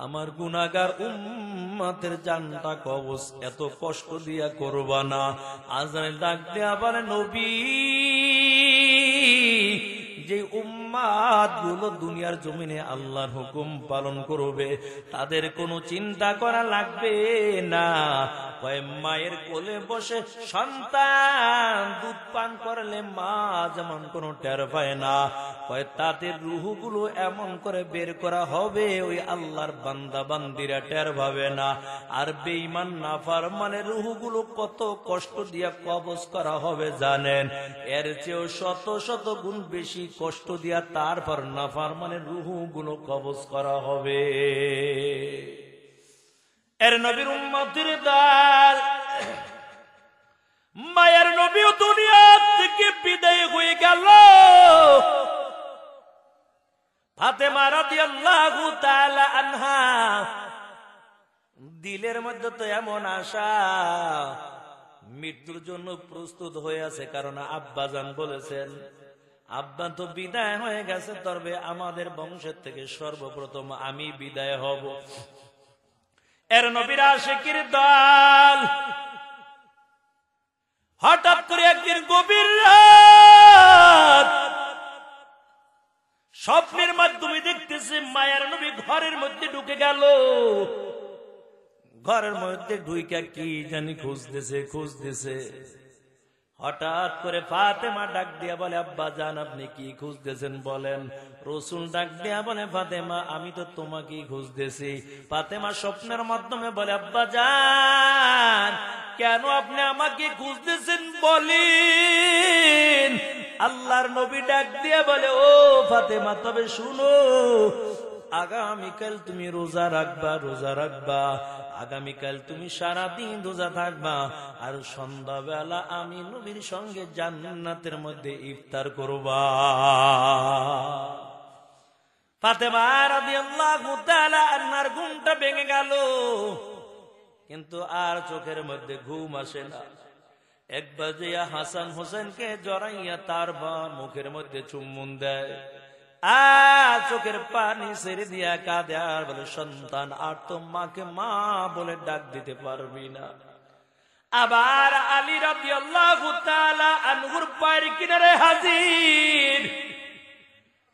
আমার গুনাহগার উম্মতের জানটা কবজ এত কষ্ট দিয়া করবা না। আজরাইল ডাক দেয়া বলে, নবী, যে উম্মাত গুলো দুনিয়ার জমিনে আল্লাহর হুকুম পালন করবে তাদের কোনো চিন্তা করা লাগবে না। মায়ের কোলে বসে সন্তান দুধ পান করলে মা যেমন কোনো টের পায় না, তাদের রুহগুলো এমন করে বের করা হবে ওই আল্লাহর বান্দা বান্দিরা টের পাবে না। আর বেঈমান নাফরমানের রুহগুলো কত কষ্ট দিয়া কবজ করা হবে জানেন? এর চেয়েও শত শত গুণ বেশি কষ্ট দিয়া তারপর নাফরমানের রুহগুলো কবজ করা হবে। এর নবীর উম্মতের দল মায়ের নবীও দুনিয়া থেকে বিদায় হয়ে গেল। ফাতেমা রাদিয়াল্লাহু তাআলা আনহা দিলের মধ্যে তো এমন আশা, মৃত্যুর জন্য প্রস্তুত হয়ে আছে, কারণ আব্বাজান বলেছেন আব্বা তো বিদায় হয়ে গেছে, তবে আমাদের বংশের থেকে সর্বপ্রথম আমি বিদায় হব। এর নবীর আশিকির দল হঠাৎ করে একদিন গভীর রাত স্বপ্নের মাধ্যমে দেখতেছে মায়ের নবী ঘরের মধ্যে ঢুকে গেল। ঘরের মধ্যে ঢুইকা কি জানি খুঁজতেছে। হঠাৎ করে ফাতেমা ডাক দিয়া বলে, আব্বা জান আপনি কি খুঁজতেছেন বলেন? রসুল ডাক দিয়া বলে, ফাতেমা আমি তো তোমাকেই খুঁজতেছি। ফাতেমা স্বপ্নের মাধ্যমে বলে, আব্বা জান কেন আপনি আমাকে খুঁজতেছেন বলেন? আল্লাহর নবী ডাক দিয়া বলে, ও ফাতেমা তবে শুনো, আগামীকাল তুমি রোজা রাখবা, আগামীকাল তুমি সারাদিন রোজা থাকবা, আর সন্ধ্যাবেলা আমি নবীর সঙ্গে জান্নাতের মধ্যে ইফতার করবা। ফাতেমা রাদিয়াল্লাহু তাআলা আনহার ঘুমটা ভেঙে গেল, কিন্তু আর চোখের মধ্যে ঘুম আসে না। একবার যে হাসান হোসেনকে জড়াইয়া তার মুখের মধ্যে চুম্বন দেয়, আর চোখের পানি ছেড়ে দিয়া কাঁদে আর বলে, সন্তান আর তো মাকে মা বলে ডাক দিতে পারবি না। আবার আলী রাদিয়াল্লাহু তাআলা আনহুর পায়ের কিনারে হাজির,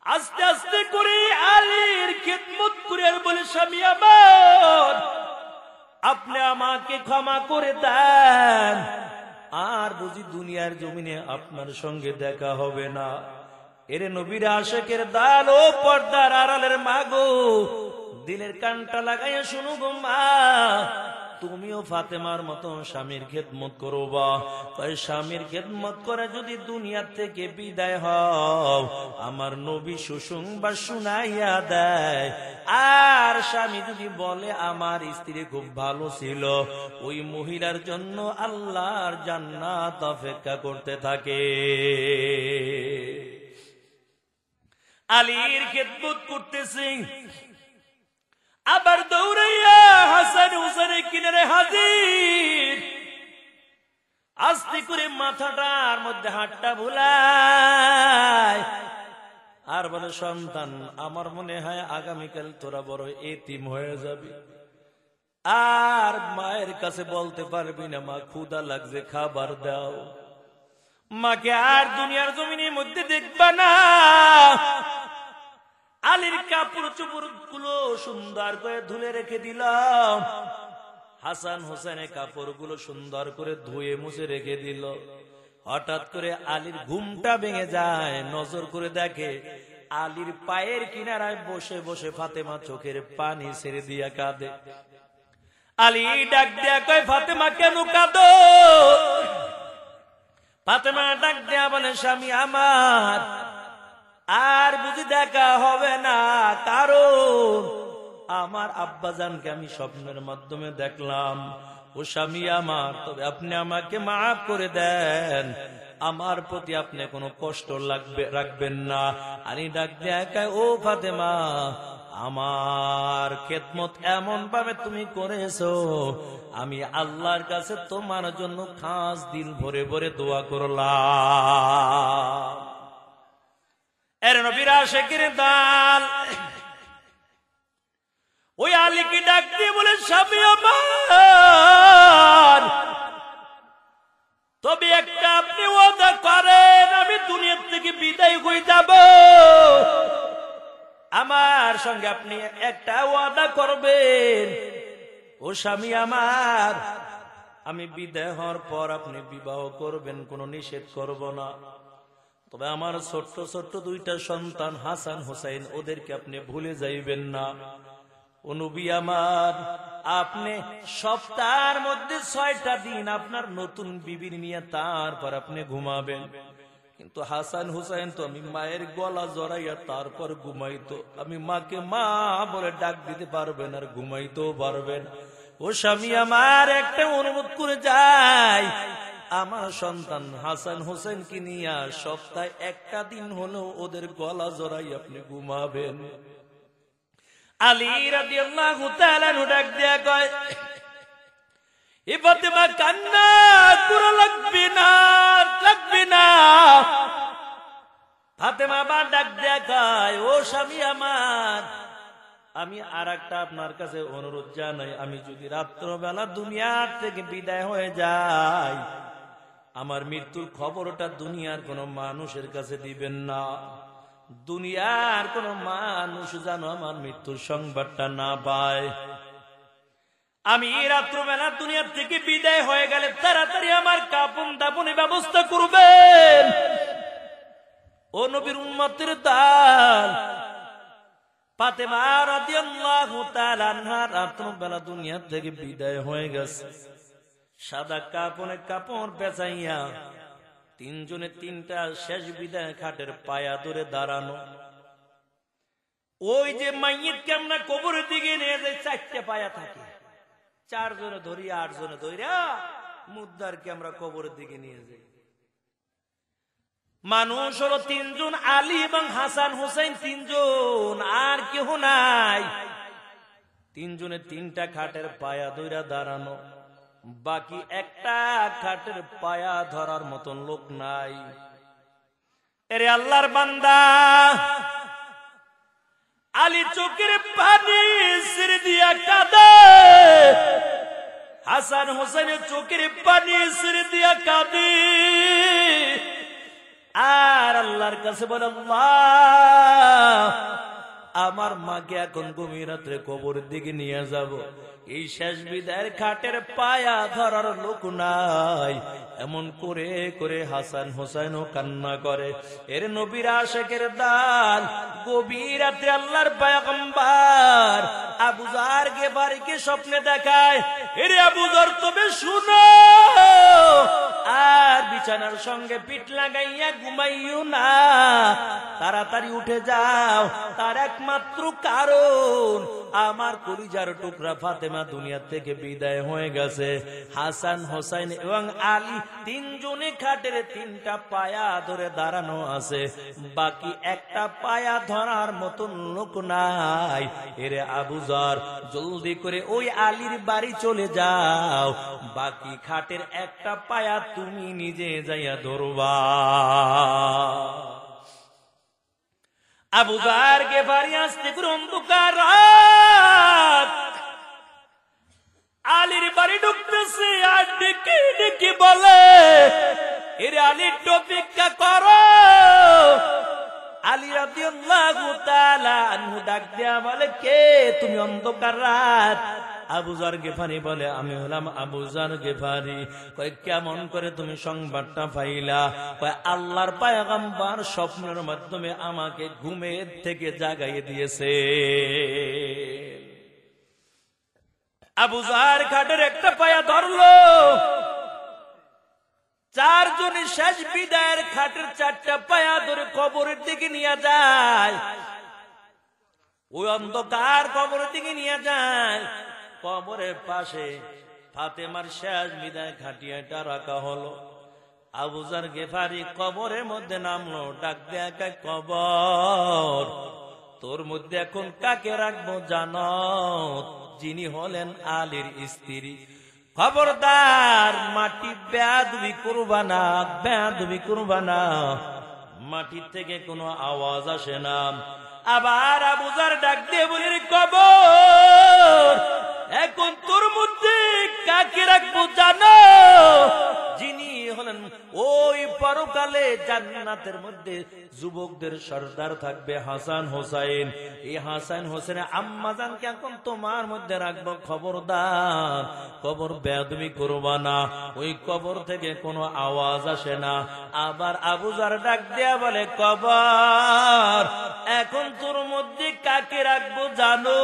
আস্তে আস্তে করে আলীর খিদমত করে বলে, স্বামী আমার আপনি আমাকে ক্ষমা করে দেন, আর বুঝি দুনিয়ার জমিনে আপনার সঙ্গে দেখা হবে না। এর নবীর আশিকের দল ও পর্দার আড়ালের মাগো, দিলের কানটা লাগাইয়া শুনো গো মা, তুমিও ফাতেমার মতো স্বামীর খেদমত করবা। তাই স্বামীর খেদমত করে যদি দুনিয়া থেকে বিদায় হও, আমার নবী সুসংবাদ শুনাইয়া দেয়। আর স্বামী যদি বলে আমার স্ত্রী খুব ভালো ছিল, ওই মহিলার জন্য আল্লাহর জান্নাত অপেক্ষা করতে থাকে। আলীর খেদমত করতেছে, আবার দৌড়াইয়া হাসান হুসেনের কিনারে হাজির, আস্তে করে মাথাটার মধ্যে হাতটা ভুলায় আর বলে, সন্তান আমার মনে হয় আগামীকাল তোরা বড় এতিম হয়ে যাবি, আর মায়ের কাছে বলতে পারবি না মা ক্ষুধা লাগছে খাবার দাও। মাকে আর দুনিয়ার জমিনের মধ্যে দেখবা না। আলীর কাপড় চোপড় গুলো সুন্দর করে ধুলে রেখে দিলাম, হাসান হোসেনের কাপড় গুলো সুন্দর করে ধুয়ে মুছে রেখে দিল। হঠাৎ করে আলীর ঘুমটা ভেঙে যায়, নজর করে দেখে আলীর পায়ের কিনারায় বসে বসে ফাতেমা চোখের পানি ছেড়ে দিয়া কাঁদে। আলী ডাক দিয়া কয়, ফাতেমা কেন কাঁদো? ফাতেমা ডাক দিয়া বলে, স্বামী আমার আর বুঝি দেখা হবে না, কারণ আমার আব্বাজানকে আমি স্বপ্নের মাধ্যমে দেখলাম। ও স্বামী আমার, তবে আপনি আমাকে মাফ করে দেন, আমার প্রতি আপনি কোনো কষ্ট রাখবেন না। আলী ডাক দেখায়, ও ফাতেমা আমার খেদমত এমন ভাবে তুমি করেছো, আমি আল্লাহর কাছে তোমার জন্য খাস দিল ভরে ভরে দোয়া করলাম। এর নবীর আশিকের দল ওই আলীকে ডাক দিয়ে বলে, স্বামী আমার তবে একটা আপনি ওয়াদা করেন, আমি দুনিয়া থেকে বিদায় সঙ্গে আপনি একটা ওয়াদা করবেন, ও স্বামী আমার, আমি বিদায় হওয়ার পর আপনি বিবাহ করবেন, কোনো নিষেধ করব না, তবে আমার ছোট্ট ছোট্ট দুইটা সন্তান হাসান হোসেন, ওদেরকে আপনি ভুলে যাইবেন না। ও নবী আমার, আপনি সপ্তাহের মধ্যে 6টা দিন আপনার নতুন বিবির নিয়ে তারপর আপনি ঘুমাবেন। কিন্তু হাসান হুসাইন তো আমি মায়ের গলা জড়াইয়া তারপর ঘুমাইতো, আমি মাকে মা বলে ডাক দিতে পারবেন আর ঘুমাইতেও পারবেন। ও স্বামী আমার, একটা অনুরোধ করে যাই, আমার সন্তান হাসান হোসেনকে নিয়ে সপ্তাহে একটা দিন হলেও ওদের গলা জড়াই আপনি ঘুমাবেন। আলী রাদিয়াল্লাহু তাআলা ডাক দিয়া কয়, এ ফাতেমা কান্না করা লাগবে না, লাগবে না। ফাতেমা বা ডাক দিয়া কয়, ও স্বামী আমার, আমি আর একটা আপনার কাছে অনুরোধ জানাই, আমি যদি রাত্রবেলা দুনিয়ার থেকে বিদায় হয়ে যাই, আমার মৃত্যুর খবরটা দুনিয়ার কোন মানুষের কাছে দিবেন না। দুনিয়ার কোন মানুষ যেন আমার মৃত্যুর সংবাদটা না পায়। আমি রাত্রবেলা দুনিয়ার থেকে বিদায় হয়ে গেলে তাড়াতাড়ি আমার কাফন দাফনের ব্যবস্থা করবেন। ও নবীর উম্মতের দান, ফাতেমা রাদিয়াল্লাহু তাআলা আনহা রাত্রবেলা দুনিয়া থেকে বিদায় হয়ে গেছে, সাদা কাপড়ে কাপড় বেচাইয়া তিনজনে তিনটা শেষ বিদায় খাটের পায়া ধরে দাঁড়ানো। ওই যে মাইয়িতকে আমরা কবরের দিকে নিয়ে যাই, 4টে পায়া থাকে, 4 জনে ধরি 8 জনে ধরিয়া মুদ্দারকে আমরা কবরের দিকে নিয়ে যাই। মানুষ হলো 3 জন, আলী এবং হাসান হোসেন 3 জন, আর কেউ নাই। 3 জনে 3টা খাটের পায়া ধইরা দাঁড়ানো, বাকি একটা খাটের পায়া ধরার মতন লোক নাই। এরে আল্লাহর বান্দা, আলী চোখের পানি ছেড়ে দিয়া কাঁদে, হাসান হোসেনের চোখের পানি ছেড়ে দিয়া কাঁদে, আর আল্লাহর কাছে বলে, আল্লাহ, আমার মাকে এখন গভীর রাত্রে কবরের দিকে নিয়ে যাব, এই শেষ বিদায়ের খাটের পায়া ধরার লোক নাই। এমন করে করে হাসান হোসেনও কান্না করে। এর নবীর আশিকের দান, গভীর রাত্রে আল্লাহর পয়গম্বর আবু যর গিফারীকে স্বপ্নে দেখায়, এরে আবু যর তবে শুনো, আর বিছানার সঙ্গে পিঠ লাগাইয়া ঘুমাইও না, তাড়াতাড়ি উঠে যাও, তার একমাত্র কারণ আমার কলিজার টুকরা ফাতেমা দুনিয়া থেকে বিদায় হয়ে গেছে। হাসান হোসেন এবং আলী 3 জনে খাটের 3টা পায়া ধরে দাঁড়ানো আছে, বাকি একটা পায়া ধরার মতন লোক নাই। এরে আবু যর, জলদি করে ওই আলীর বাড়ি চলে যাও, বাকি খাটের একটা পায়া তুমি নিজে যাইয়া ধরবা। আবু যর গিফারী আসতে করে অন্ধকার রাত, আলীর বাড়ি ঢুকতেছে, আর ডেকে ডেকে বলে, এরে আলী একটু অপেক্ষা করো। আলী রাদিয়াল্লাহু তাআলা আনহু ডাক দেয়া বলে, কে তুমি? অন্ধকার রাত। আবু যর গিফারী বলে, আমি হলাম আবু যর গিফারী। কয়, কেমন করে তুমি সংবাদটা পাইলা? কয়, আল্লাহর পয়গম্বর স্বপ্নের মাধ্যমে আমাকে ঘুমের থেকে জাগাইয়ে দিয়েছে। আবু যর খাটের একটা পায়া ধরলো, 4 জনের শেষ বিদায়ের খাটের 4টা পায়া ধরে কবরের দিকে নিয়ে যায়। ওই অন্ধকার কবরের দিকে নিয়ে যায়। কবরের পাশে ফাতেমার শেষ বিদায় খাটিয়াটা রাখা হলো। আবু যর গিফারী কবরের মধ্যে নামলো, ডাক দেয়া, কবর, তোর মধ্যে এখন কাকে রাখবো জানো? যিনি হলেন আলীর স্ত্রী। খবরদার, মাটি বেয়াদবি করবা না, বেয়াদবি করবা না, মাটির থেকে কোনো আওয়াজ আসে না। আবার আবু যর ডাক দিয়ে বলে, কবর, এখন তোর মধ্যে কাকে রাখবো জানো? যিনি হলেন ওই পরকাল বলে জান্নাতের মধ্যে যুবকদের সর্দার থাকবে হাসান হোসাইন। এই হাসান হোসেনের আম্মা জানকে এখন তোমার মধ্যে রাখবো, খবরদার কবর বেয়াদবি করবা না, ওই কবর থেকে কোনো আওয়াজ আসে না। আবার আবু যার ডাক দেয়া বলে, কবর এখন তোর মধ্যে কাকে রাখবো জানো?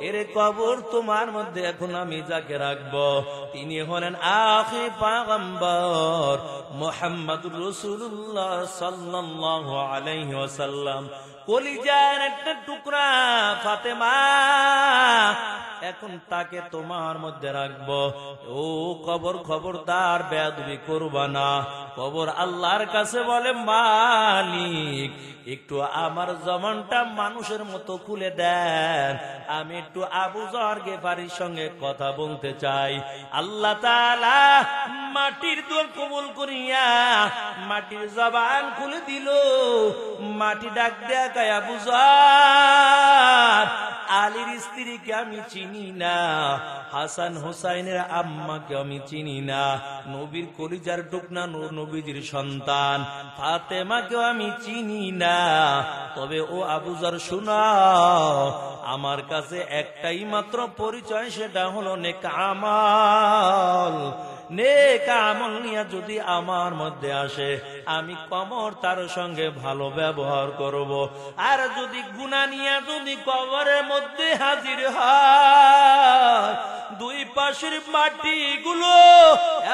এর কবর তোমার মধ্যে এখন আমি যাকে রাখবো তিনি হলেন আখির পয়গম্বর মুহাম্মদুর রাসূলুল্লাহ সাল্লাল্লাহু আলাইহি ওয়াসাল্লাম, কলিজার একটা টুকরা ফাতেমা, এখন তাকে তোমার মধ্যে রাখবো। ও কবর খবরদার বেয়াদবি করবা না। কবর আল্লাহর কাছে বলে, মালিক একটু আমার জবানটা মানুষের মতো খুলে দেন, আমি একটু আবু যর গেফারির সঙ্গে কথা বলতে চাই। আল্লাহ তাআলা মাটির দোয়া কবুল করিয়া মাটির জবান খুলে দিল। মাটি ডাক দেয়া কয়, আবু যর আলীর স্ত্রীকে আমি চিনি না, হাসান হোসাইনের আম্মাকে আমি চিনি না, নবীর কলিজার টুকনা নবীজির সন্তান ফাতেমাকেও আমি চিনি না। তবে ও আবু যর শোনাও, আমার কাছে একটাই মাত্র পরিচয়, সেটা হলো নেক আমল। নেক আমল নিয়ে যদি আমার মধ্যে আসে আমি কবর তার সঙ্গে ভালো ব্যবহার করব। আর যদি গুনাহ নিয়ে যদি কবরের মধ্যে হাজির হয়, দুই পাশের মাটিগুলো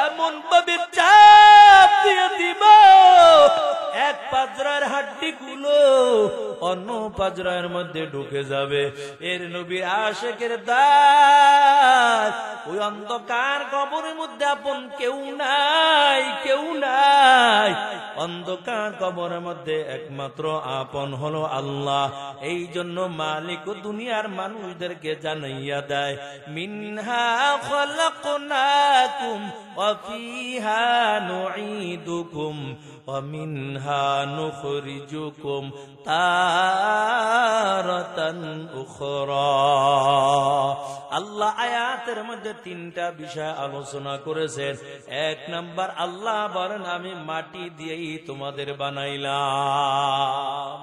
এমন ভাবে চাপ দিয়ে দিব, এক পাজরার হাড্ডি গুলো অন্য পাজরার মধ্যে ঢুকে যাবে। এর নবী আশিকের দাঁত, ওই অন্ধকার কবরের মধ্যে আপন কেউ নাই, কেউ নাই। অন্ধকার কবরের মধ্যে একমাত্র আপন হলো আল্লাহ। এই জন্য মালিক দুনিয়ার মানুষদেরকে জানাইয়া দেয়, মিনহা খালাকনাকুম ওয়া ফিহা নুঈদুকুম ওয়া মিনহা নুখরিজুকুম তারাতান উখরা। আল্লাহ আয়াতের মধ্যে তিনটা বিষয় আলোচনা করেছেন। এক নাম্বার, আল্লাহ বলেন আমি মাটি দিয়েই তোমাদের বানাইলাম।